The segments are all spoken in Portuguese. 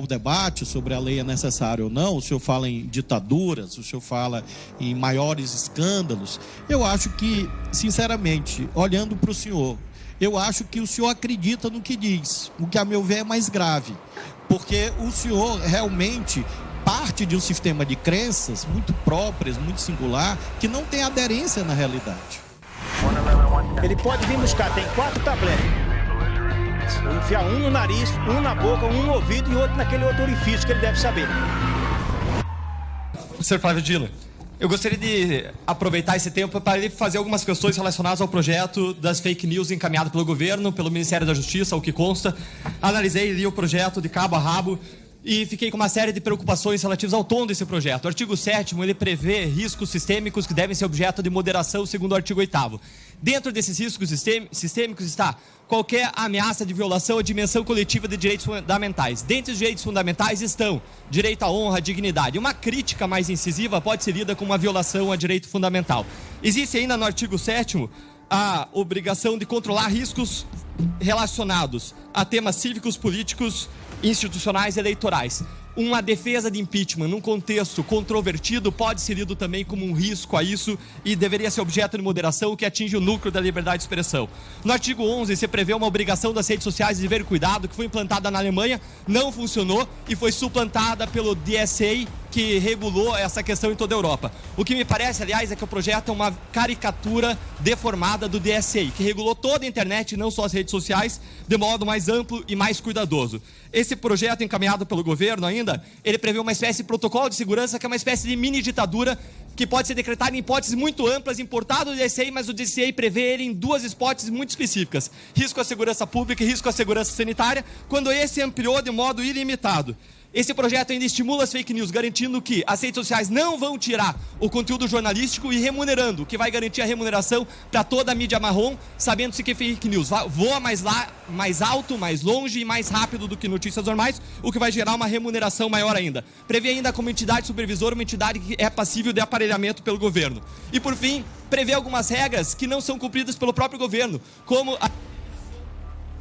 debate sobre a lei é necessária ou não, o senhor fala em ditaduras, o senhor fala em maiores escândalos. Eu acho que, sinceramente, olhando para o senhor, eu acho que o senhor acredita no que diz, o que a meu ver é mais grave, porque o senhor realmente parte de um sistema de crenças muito próprias, muito singular, que não tem aderência na realidade. Ele pode vir buscar, tem 4 tabletes. Enfiar um no nariz, um na boca, um no ouvido e outro naquele outro orifício que ele deve saber. Sr. Flávio Dino, eu gostaria de aproveitar esse tempo para ele fazer algumas questões relacionadas ao projeto das fake news encaminhado pelo governo, pelo Ministério da Justiça, o que consta. Analisei ali o projeto de cabo a rabo e fiquei com uma série de preocupações relativas ao tom desse projeto. O artigo 7º, ele prevê riscos sistêmicos que devem ser objeto de moderação, segundo o artigo 8º. Dentro desses riscos sistêmicos está qualquer ameaça de violação à dimensão coletiva de direitos fundamentais. Dentre os direitos fundamentais estão direito à honra, à dignidade. Uma crítica mais incisiva pode ser lida como uma violação a direito fundamental. Existe ainda no artigo 7º a obrigação de controlar riscos relacionados a temas cívicos, políticos, institucionais e eleitorais. Uma defesa de impeachment num contexto controvertido pode ser lido também como um risco a isso e deveria ser objeto de moderação, que atinge o núcleo da liberdade de expressão. No artigo 11, se prevê uma obrigação das redes sociais de dever cuidado, que foi implantada na Alemanha, não funcionou e foi suplantada pelo DSA, que regulou essa questão em toda a Europa. O que me parece, aliás, é que o projeto é uma caricatura deformada do DSA, que regulou toda a internet, não só as redes sociais, de modo mais amplo e mais cuidadoso. Esse projeto encaminhado pelo governo ainda, ele prevê uma espécie de protocolo de segurança, que é uma espécie de mini-ditadura, que pode ser decretada em hipóteses muito amplas, importado do DSA, mas o DSA prevê ele em 2 hipóteses muito específicas: risco à segurança pública e risco à segurança sanitária, quando esse ampliou de modo ilimitado. Esse projeto ainda estimula as fake news, garantindo que as redes sociais não vão tirar o conteúdo jornalístico e remunerando, o que vai garantir a remuneração para toda a mídia marrom, sabendo-se que fake news voa mais alto, mais longe e mais rápido do que notícias normais, o que vai gerar uma remuneração maior ainda. Prevê ainda como entidade supervisora uma entidade que é passível de aparelhamento pelo governo. E, por fim, prevê algumas regras que não são cumpridas pelo próprio governo, como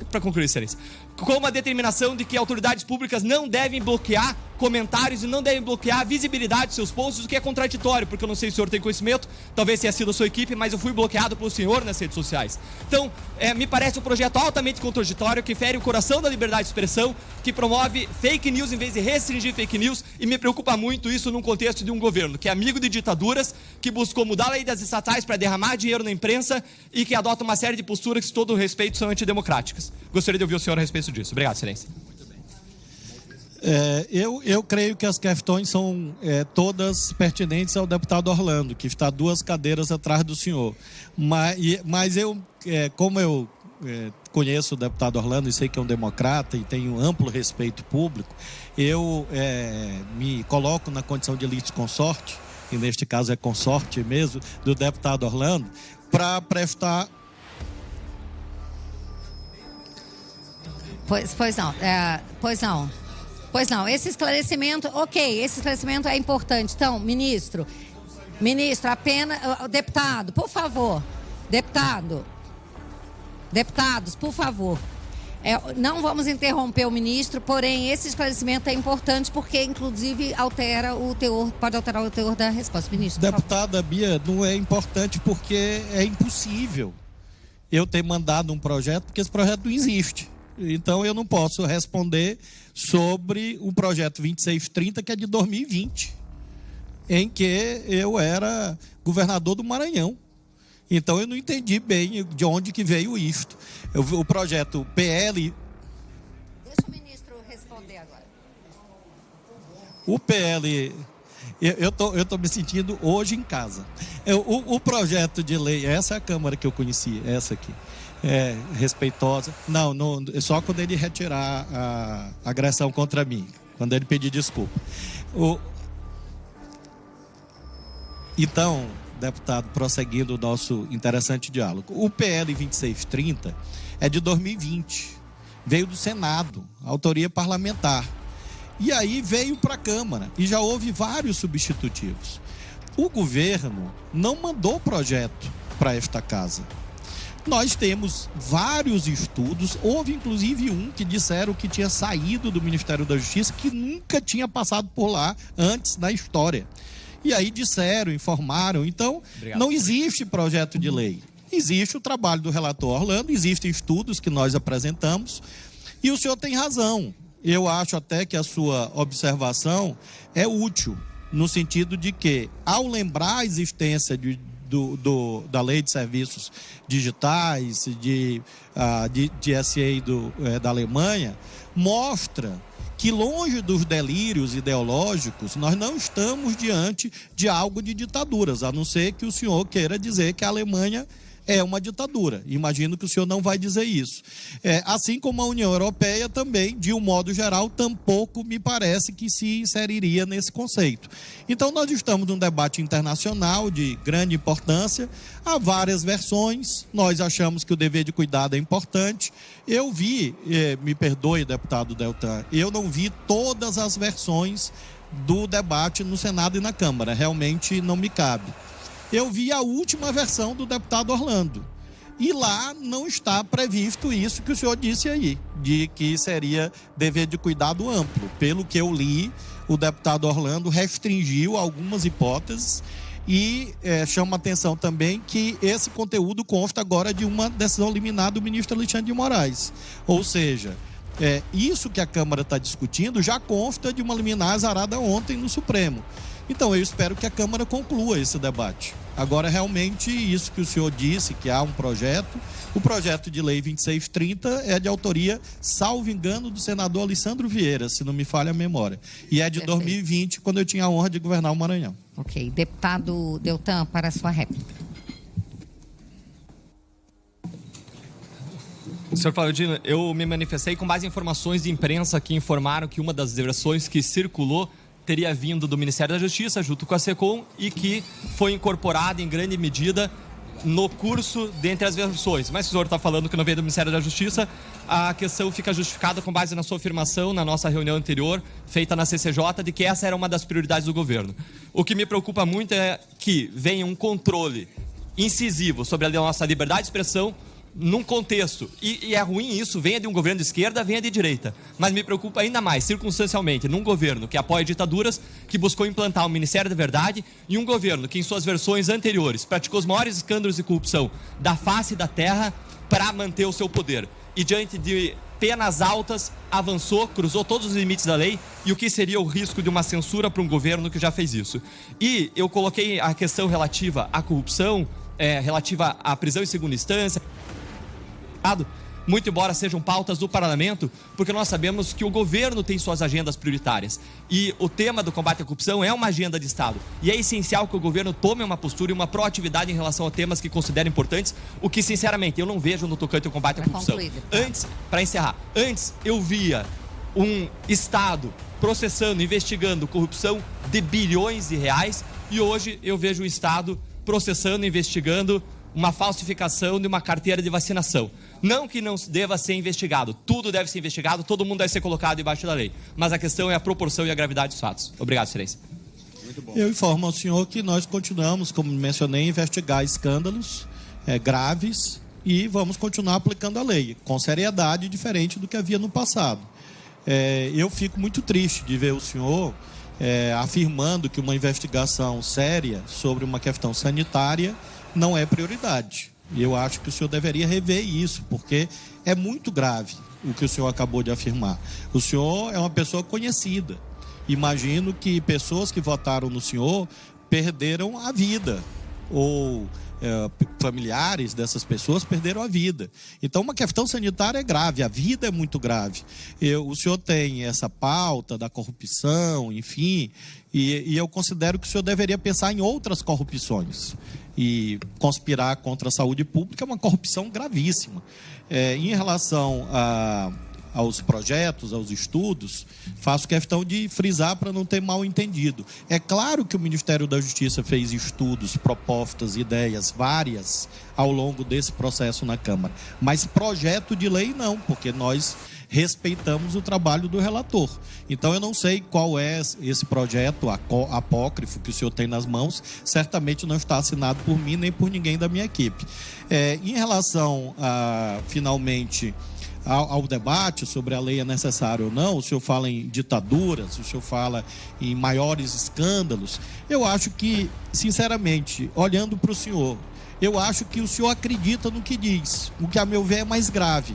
para concluir, excelência, como a determinação de que autoridades públicas não devem bloquear comentários e não devem bloquear a visibilidade de seus posts, o que é contraditório, porque eu não sei se o senhor tem conhecimento, talvez tenha sido a sua equipe, mas eu fui bloqueado pelo senhor nas redes sociais. Então, me parece um projeto altamente contraditório, que fere o coração da liberdade de expressão, que promove fake news em vez de restringir fake news, e me preocupa muito isso num contexto de um governo que é amigo de ditaduras, que buscou mudar a lei das estatais para derramar dinheiro na imprensa e que adota uma série de posturas que, com todo o respeito, são antidemocráticas. Gostaria de ouvir o senhor a respeito disso. Obrigado, excelência. Eu creio que as questões são todas pertinentes ao deputado Orlando, que está 2 cadeiras atrás do senhor. Mas eu, como eu conheço o deputado Orlando e sei que é um democrata e tenho amplo respeito público, eu me coloco na condição de litisconsorte, e neste caso é consorte mesmo, do deputado Orlando, para prestar... Pois não, esse esclarecimento, esse esclarecimento é importante. Então, ministro, apenas, deputado, por favor, deputados, por favor, não vamos interromper o ministro, porém, esse esclarecimento é importante porque, inclusive, pode alterar o teor da resposta. Ministro, deputada Bia, não é importante porque é impossível eu ter mandado um projeto, porque esse projeto não existe. Então, eu não posso responder sobre o projeto 2630, que é de 2020, em que eu era governador do Maranhão. Então, eu não entendi bem de onde que veio isto. O projeto PL... Deixa o ministro responder agora. O PL... Eu tô me sentindo hoje em casa. O projeto de lei... Essa é a Câmara que eu conheci, essa aqui. Respeitosa. Não, só quando ele retirar a agressão contra mim, quando ele pedir desculpa. Então, deputado, prosseguindo o nosso interessante diálogo, o PL 2630 é de 2020, veio do Senado, autoria parlamentar, e aí veio para a Câmara, e já houve vários substitutivos. O governo não mandou projeto para esta casa. Nós temos vários estudos, houve inclusive um que disseram que tinha saído do Ministério da Justiça, que nunca tinha passado por lá antes na história. E aí disseram, informaram. Então, não existe projeto de lei. Existe o trabalho do relator Orlando, existem estudos que nós apresentamos, e o senhor tem razão. Eu acho até que a sua observação é útil, no sentido de que, ao lembrar a existência da Lei de Serviços Digitais, de SA da Alemanha, mostra que, longe dos delírios ideológicos, nós não estamos diante de algo de ditaduras, a não ser que o senhor queira dizer que a Alemanha é uma ditadura. Imagino que o senhor não vai dizer isso. Assim como a União Europeia também, de um modo geral, tampouco me parece que se inseriria nesse conceito. Então, nós estamos num debate internacional de grande importância. Há várias versões. Nós achamos que o dever de cuidado é importante. Eu vi, me perdoe, deputado Deltan, eu não vi todas as versões do debate no Senado e na Câmara. Realmente não me cabe. Eu vi a última versão do deputado Orlando. E lá não está previsto isso que o senhor disse aí, de que seria dever de cuidado amplo. Pelo que eu li, o deputado Orlando restringiu algumas hipóteses e chama a atenção também que esse conteúdo consta agora de uma decisão liminar do ministro Alexandre de Moraes. Ou seja, isso que a Câmara está discutindo já consta de uma liminar azarada ontem no Supremo. Então, eu espero que a Câmara conclua esse debate. Agora, realmente, isso que o senhor disse, que há um projeto, o projeto de lei 2630 é de autoria, salvo engano, do senador Alessandro Vieira, se não me falha a memória. E é de 2020, quando eu tinha a honra de governar o Maranhão. Ok. Deputado Deltan, para a sua réplica. Senhor Flávio, eu me manifestei com base em informações de imprensa que informaram que uma das versões que circulou teria vindo do Ministério da Justiça, junto com a SECOM, e que foi incorporada em grande medida no curso dentre as versões. Mas se o senhor está falando que não veio do Ministério da Justiça, a questão fica justificada com base na sua afirmação, na nossa reunião anterior, feita na CCJ, de que essa era uma das prioridades do governo. O que me preocupa muito é que venha um controle incisivo sobre a nossa liberdade de expressão, num contexto, e é ruim isso, venha de um governo de esquerda, venha de direita, mas me preocupa ainda mais, circunstancialmente, num governo que apoia ditaduras, que buscou implantar o Ministério da Verdade, e um governo que, em suas versões anteriores, praticou os maiores escândalos de corrupção da face da terra para manter o seu poder. E diante de penas altas, avançou, cruzou todos os limites da lei, e o que seria o risco de uma censura para um governo que já fez isso. E eu coloquei a questão relativa à corrupção, relativa à prisão em segunda instância, muito embora sejam pautas do parlamento, porque nós sabemos que o governo tem suas agendas prioritárias. E o tema do combate à corrupção é uma agenda de Estado. E é essencial que o governo tome uma postura e uma proatividade em relação a temas que considera importantes, o que, sinceramente, eu não vejo no tocante ao combate à corrupção. Para encerrar, antes eu via um Estado processando, investigando corrupção de bilhões de reais, e hoje eu vejo o Estado processando, investigando uma falsificação de uma carteira de vacinação. Não que não deva ser investigado, tudo deve ser investigado, todo mundo deve ser colocado debaixo da lei. Mas a questão é a proporção e a gravidade dos fatos. Obrigado, Excelência. Muito bom. Eu informo ao senhor que nós continuamos, como mencionei, a investigar escândalos graves e vamos continuar aplicando a lei, com seriedade diferente do que havia no passado. Eu fico muito triste de ver o senhor afirmando que uma investigação séria sobre uma questão sanitária não é prioridade. E eu acho que o senhor deveria rever isso, porque é muito grave o que o senhor acabou de afirmar. O senhor é uma pessoa conhecida. Imagino que pessoas que votaram no senhor perderam a vida, ou familiares dessas pessoas perderam a vida. Então, uma questão sanitária é grave, a vida é muito grave. O senhor tem essa pauta da corrupção, enfim, e eu considero que o senhor deveria pensar em outras corrupções. E conspirar contra a saúde pública é uma corrupção gravíssima. Em relação aos projetos, aos estudos, faço questão de frisar para não ter mal entendido. É claro que o Ministério da Justiça fez estudos, propostas, ideias várias ao longo desse processo na Câmara, mas projeto de lei não, porque nós respeitamos o trabalho do relator. Então eu não sei qual é esse projeto apócrifo que o senhor tem nas mãos, certamente não está assinado por mim nem por ninguém da minha equipe. Em relação finalmente ao debate sobre a lei é necessária ou não, o senhor fala em ditaduras, o senhor fala em maiores escândalos. Eu acho que, sinceramente, olhando para o senhor, eu acho que o senhor acredita no que diz, o que a meu ver é mais grave,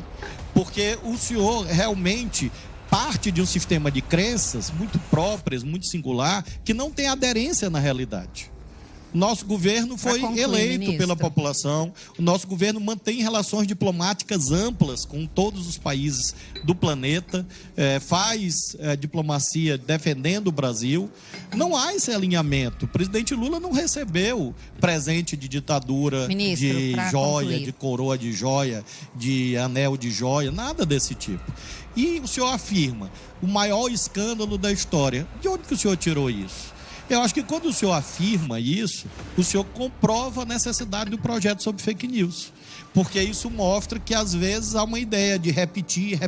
porque o senhor realmente parte de um sistema de crenças muito próprias, muito singular, que não tem aderência na realidade. Nosso governo foi eleito pela população, o nosso governo mantém relações diplomáticas amplas com todos os países do planeta, faz diplomacia defendendo o Brasil. Não há esse alinhamento. O presidente Lula não recebeu presente de ditadura, de joia, de coroa de joia, de anel de joia, nada desse tipo. E o senhor afirma o maior escândalo da história. De onde que o senhor tirou isso? Eu acho que quando o senhor afirma isso, o senhor comprova a necessidade do projeto sobre fake news. Porque isso mostra que, às vezes, há uma ideia de repetir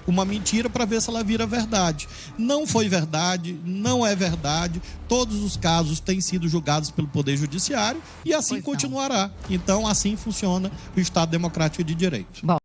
uma mentira para ver se ela vira verdade. Não foi verdade, não é verdade. Todos os casos têm sido julgados pelo Poder Judiciário e assim continuará. Então, assim funciona o Estado Democrático de Direito. Bom.